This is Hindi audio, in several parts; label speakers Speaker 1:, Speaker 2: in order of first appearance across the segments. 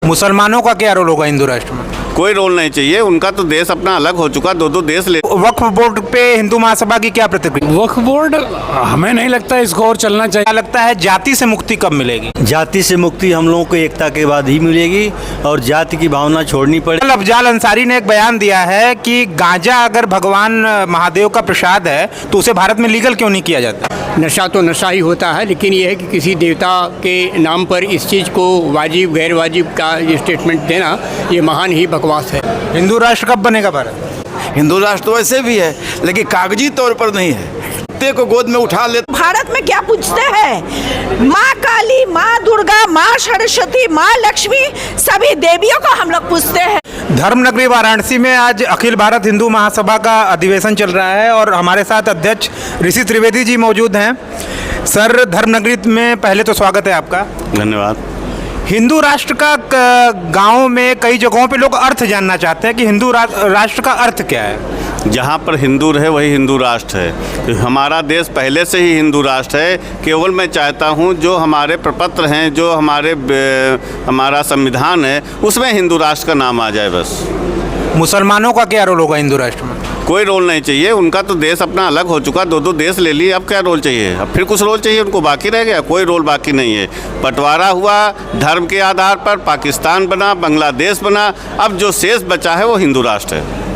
Speaker 1: मुसलमानों का क्या रोल होगा हिंदू राष्ट्र में?
Speaker 2: कोई रोल नहीं चाहिए उनका, तो देश अपना अलग हो चुका, दो देश ले।
Speaker 1: वक्फ बोर्ड पे हिंदू महासभा की क्या प्रतिक्रिया?
Speaker 3: वक्फ बोर्ड हमें नहीं लगता इसको और चलना चाहिए।
Speaker 1: क्या लगता है जाति से मुक्ति कब मिलेगी?
Speaker 4: जाति से मुक्ति हम लोगों को एकता के बाद ही मिलेगी और जाति की भावना छोड़नी पड़ेगी।
Speaker 1: कल अफजाल अंसारी ने एक बयान दिया है कि गांजा अगर भगवान महादेव का प्रसाद है तो उसे भारत में लीगल क्यों नहीं किया जाता?
Speaker 5: नशा तो नशा ही होता है, लेकिन यह है कि किसी देवता के नाम पर इस चीज़ को वाजिब गैर वाजिब का ये स्टेटमेंट देना, ये महान ही बकवास है।
Speaker 1: हिंदू राष्ट्र कब बनेगा भारत?
Speaker 6: हिंदू राष्ट्र तो वैसे भी है, लेकिन कागजी तौर पर नहीं है। कुत्ते को गोद में उठा ले।
Speaker 7: भारत में क्या पूछते हैं? माँ काली, माँ दुर्गा, माँ सरस्वती, माँ लक्ष्मी, सभी देवियों को हम लोग पूछते हैं।
Speaker 1: धर्मनगरी वाराणसी में आज अखिल भारत हिंदू महासभा का अधिवेशन चल रहा है और हमारे साथ अध्यक्ष ऋषि त्रिवेदी जी मौजूद हैं। सर, धर्मनगरी में पहले तो स्वागत है आपका।
Speaker 2: धन्यवाद।
Speaker 1: हिंदू राष्ट्र का गांव में कई जगहों पे लोग अर्थ जानना चाहते हैं कि हिंदू राष्ट्र का अर्थ क्या है?
Speaker 2: जहाँ पर हिंदू रहे वही हिंदू राष्ट्र है। हमारा देश पहले से ही हिंदू राष्ट्र है। केवल मैं चाहता हूँ जो हमारे प्रपत्र हैं, जो हमारा संविधान है, उसमें हिंदू राष्ट्र का नाम आ जाए बस।
Speaker 1: मुसलमानों का क्या रोल होगा हिंदू राष्ट्र में?
Speaker 2: कोई रोल नहीं चाहिए उनका, तो देश अपना अलग हो चुका, दो देश ले लिए, अब क्या रोल चाहिए? अब फिर कुछ रोल चाहिए उनको? बाकी रह गया? कोई रोल बाकी नहीं है। बंटवारा हुआ धर्म के आधार पर, पाकिस्तान बना, बांग्लादेश बना, अब जो शेष बचा है वो हिंदू राष्ट्र है।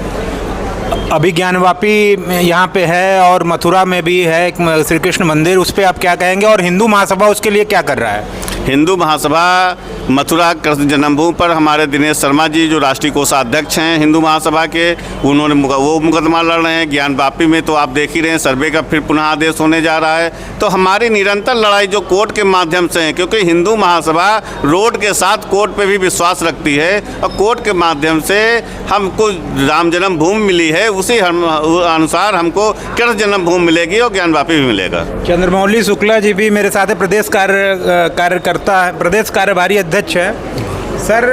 Speaker 1: अभी ज्ञानवापी यहाँ पे है और मथुरा में भी है एक श्री कृष्ण मंदिर, उस पर आप क्या कहेंगे? और हिंदू महासभा उसके लिए क्या कर रहा है?
Speaker 2: हिंदू महासभा मथुरा कृष्ण जन्मभूमि पर हमारे दिनेश शर्मा जी जो राष्ट्रीय कोषाध्यक्ष हैं हिंदू महासभा के, उन्होंने वो मुकदमा लड़ रहे हैं। ज्ञानवापी में तो आप देख ही रहे हैं, सर्वे का फिर पुनः आदेश होने जा रहा है। तो हमारी निरंतर लड़ाई जो कोर्ट के माध्यम से है, क्योंकि हिंदू महासभा रोड के साथ कोर्ट पे भी विश्वास रखती है और कोर्ट के माध्यम से हमको राम जन्मभूमि मिली है, उसी अनुसार हमको कृष्ण जन्मभूमि मिलेगी और ज्ञानवापी भी मिलेगा।
Speaker 1: चंद्रमौली शुक्ला जी भी मेरे साथ है, प्रदेश कार्यकर्ता है, प्रदेश कार्यवाही अध्यक्ष है। सर,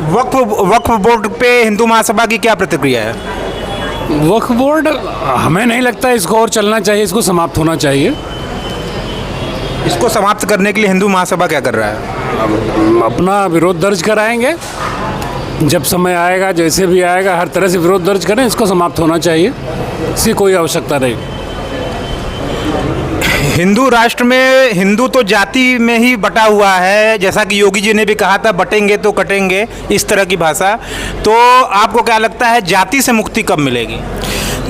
Speaker 1: वक्फ बोर्ड पे हिंदू महासभा की क्या प्रतिक्रिया है?
Speaker 3: वक्फ बोर्ड हमें नहीं लगता इसको और चलना चाहिए, इसको समाप्त होना चाहिए।
Speaker 1: इसको समाप्त करने के लिए हिंदू महासभा क्या कर रहा है?
Speaker 3: अपना विरोध दर्ज कराएंगे, जब समय आएगा, जैसे भी आएगा, हर तरह से विरोध दर्ज करें। इसको समाप्त होना चाहिए, इसकी कोई आवश्यकता नहीं।
Speaker 1: हिंदू राष्ट्र में हिंदू तो जाति में ही बटा हुआ है, जैसा कि योगी जी ने भी कहा था, बटेंगे तो कटेंगे, इस तरह की भाषा। तो आपको क्या लगता है जाति से मुक्ति कब मिलेगी?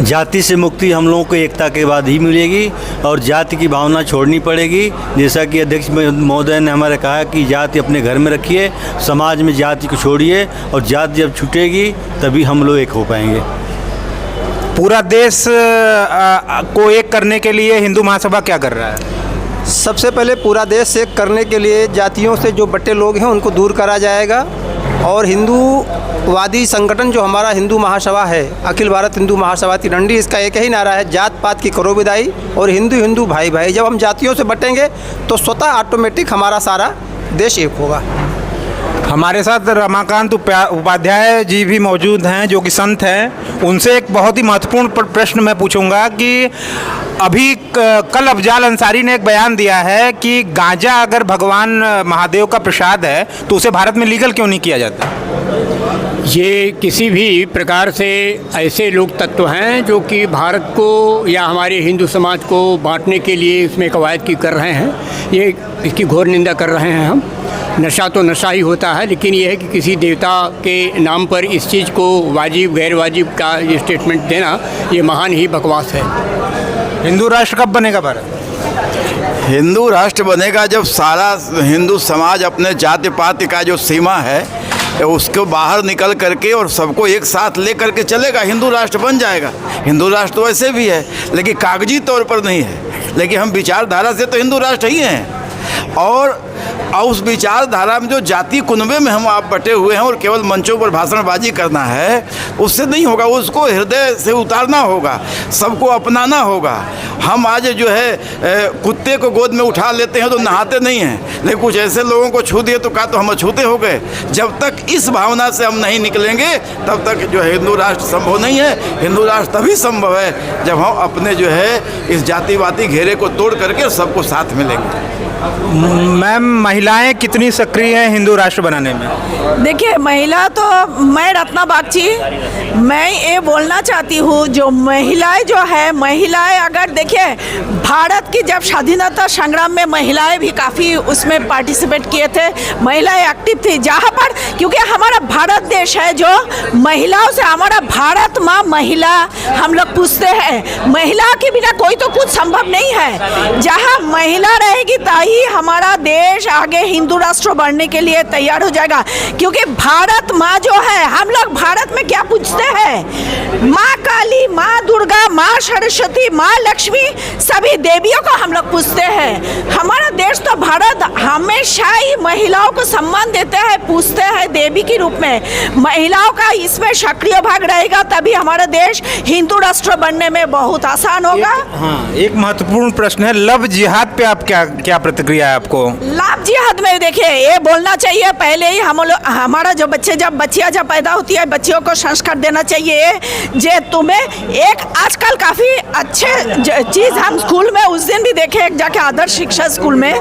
Speaker 4: जाति से मुक्ति हम लोगों को एकता के बाद ही मिलेगी और जाति की भावना छोड़नी पड़ेगी। जैसा कि अध्यक्ष महोदय ने हमारे कहा कि जाति अपने घर में रखिए, समाज में जाति को छोड़िए, और जाति जब छूटेगी तभी हम लोग एक हो पाएंगे।
Speaker 1: पूरा देश को एक करने के लिए हिंदू महासभा क्या कर रहा है?
Speaker 8: सबसे पहले पूरा देश एक करने के लिए जातियों से जो बटे लोग हैं उनको दूर करा जाएगा और हिंदूवादी संगठन जो हमारा हिंदू महासभा है, अखिल भारत हिंदू महासभा तिरंडी, इसका एक ही नारा है, जात पात की करो विदाई और हिंदू हिंदू भाई भाई। जब हम जातियों से बटेंगे तो स्वतः ऑटोमेटिक हमारा सारा देश एक होगा।
Speaker 1: हमारे साथ रमाकांत उपाध्याय जी भी मौजूद हैं जो कि संत हैं। उनसे एक बहुत ही महत्वपूर्ण प्रश्न मैं पूछूंगा कि अभी कल अफजाल अंसारी ने एक बयान दिया है कि गांजा अगर भगवान महादेव का प्रसाद है तो उसे भारत में लीगल क्यों नहीं किया जाता?
Speaker 5: ये किसी भी प्रकार से ऐसे लोग तत्व हैं जो कि भारत को या हमारे हिंदू समाज को बांटने के लिए इसमें कवायद की कर रहे हैं। ये इसकी घोर निंदा कर रहे हैं हम। नशा तो नशा ही होता है, लेकिन यह है कि किसी देवता के नाम पर इस चीज़ को वाजिब गैर वाजिब का ये स्टेटमेंट देना, ये महान ही बकवास है।
Speaker 1: हिंदू राष्ट्र कब बनेगा भारत?
Speaker 6: हिंदू राष्ट्र बनेगा जब सारा हिंदू समाज अपने जाति पाति का जो सीमा है उसको बाहर निकल करके और सबको एक साथ ले करके चलेगा, हिंदू राष्ट्र बन जाएगा। हिंदू राष्ट्र तो वैसे भी है, लेकिन कागजी तौर पर नहीं है, लेकिन हम विचारधारा से तो हिंदू राष्ट्र ही हैं। और उस विचारधारा में जो जाति कुनबे में हम आप बटे हुए हैं और केवल मंचों पर भाषणबाजी करना है, उससे नहीं होगा। उसको हृदय से उतारना होगा, सबको अपनाना होगा। हम आज जो है कुत्ते को गोद में उठा लेते हैं तो नहाते नहीं हैं, लेकिन कुछ ऐसे लोगों को छू दिए तो कहा तो हम अछूते हो गए। जब तक इस भावना से हम नहीं निकलेंगे तब तक जो है हिंदू राष्ट्र संभव नहीं है। हिंदू राष्ट्र तभी संभव है जब हम अपने जो है इस जातिवादी घेरे को तोड़ करके सबको साथ मिलेंगे।
Speaker 1: मैम, महिलाएं कितनी सक्रिय हैं हिंदू राष्ट्र बनाने में?
Speaker 7: देखिए, महिला तो मैं रत्ना बागची, मैं ये बोलना चाहती हूँ, जो महिलाएं जो है, महिलाएं अगर देखिए भारत की जब स्वाधीनता संग्राम में महिलाएं भी काफ़ी उसमें पार्टिसिपेट किए थे, महिलाएं एक्टिव थी जहाँ पर, क्योंकि हमारा भारत देश है जो महिलाओं से, हमारा भारत माँ महिला हम लोग पूछते हैं, महिला के बिना कोई तो कुछ संभव नहीं है। जहाँ महिला रहेगी तभी हमारा देश आगे हिंदू राष्ट्र बनने के लिए तैयार हो जाएगा, क्योंकि भारत माँ जो है, हम लोग भारत में क्या पूछते हैं? माँ काली, माँ दुर्गा, माँ सरस्वती, माँ लक्ष्मी, सभी देवियों को हम लोग पूछते हैं। हमारा देश तो भारत हमेशा ही महिलाओं को सम्मान देते हैं, पूछते हैं देवी के रूप में। महिलाओं का इसमें सक्रिय भाग रहेगा तभी हमारा देश हिंदू राष्ट्र बनने में बहुत आसान होगा।
Speaker 1: हाँ, एक महत्वपूर्ण प्रश्न है, लव जिहाद पे आप क्या प्रतिक्रिया है आपको?
Speaker 7: लव जिहाद में देखिए, ये बोलना चाहिए पहले ही हमारा जो बच्चियाँ जब पैदा होती है, बच्चियों को संस्कार देना चाहिए जे तुम्हें एक आजकल काफ़ी अच्छे चीज़ हम स्कूल में उस दिन भी देखे, एक जाके आदर्श शिक्षा स्कूल में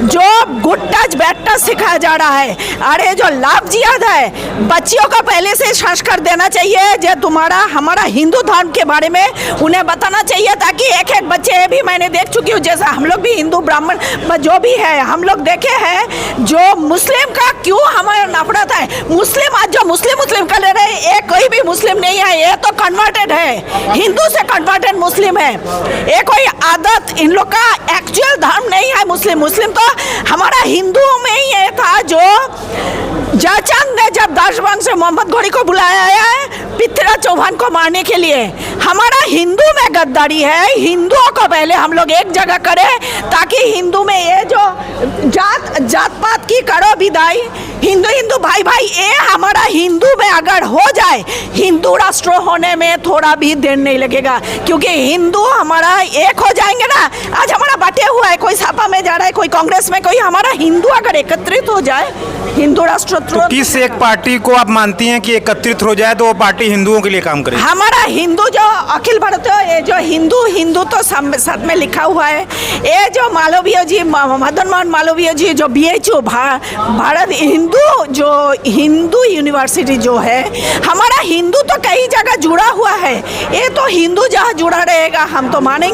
Speaker 7: जो गुड टच बैड टच सिखाया जा रहा है। अरे जो लव जिहाद है, बच्चियों को पहले से संस्कार देना चाहिए जो तुम्हारा हमारा हिंदू धर्म के बारे में उन्हें बताना चाहिए, ताकि एक एक बच्चे भी मैंने देख चुकी हूँ, जैसा हम लोग भी हिंदू ब्राह्मण जो भी है हम लोग देखे हैं, जो मुस्लिम का क्यों हमारा नफरत है। मुस्लिम आज जो मुस्लिम कर ले रहे हैं, ये कोई भी मुस्लिम नहीं है, ये तो कन्वर्टेड है, हिंदू से कन्वर्टेड मुस्लिम है। ये कोई आदत इन लोग का एक्चुअल धर्म नहीं है। मुस्लिम तो हमारा हिंदुओं में ही ये था जो जयचंद ने जब दाशवंश से मोहम्मद घोरी को बुलाया है पृथ्वीराज चौहान को मारने के लिए, हमारा हिंदू में गद्दारी है। हिंदुओं को पहले हम लोग एक जगह करें ताकि हिंदू में ये जो जात पात की करो विदाई, हिंदू भाई ये हमारा हिंदू में अगर हो जाए, हिंदू राष्ट्र होने में थोड़ा भी देर नहीं लगेगा, क्योंकि हिंदू हमारा एक हो जाएंगे ना। आज हमारा बटे हुआ है, कोई सपा में जा रहा है, कोई कांग्रेस में, कोई हमारा हिंदू अगर एकत्रित हो जाए हिंदू राष्ट्र,
Speaker 1: तो किस एक पार्टी को आप मानती हैं कि एकत्रित हो जाए तो वो पार्टी हिंदुओं के लिए काम करे? हमारा
Speaker 7: हिंदू जो अखिल भारतीय, ये जो हिंदू तो साथ में लिखा हुआ है, ये जो मालवीय जी, मदन मोहन मालवीय जी जो BHU भारत हिंदू यूनिवर्सिटी जो है, हमारा हिंदू तो कई जगह जुड़ा हुआ है, ये तो हिंदू जहाँ जुड़ा रहेगा हम तो मानेंगे।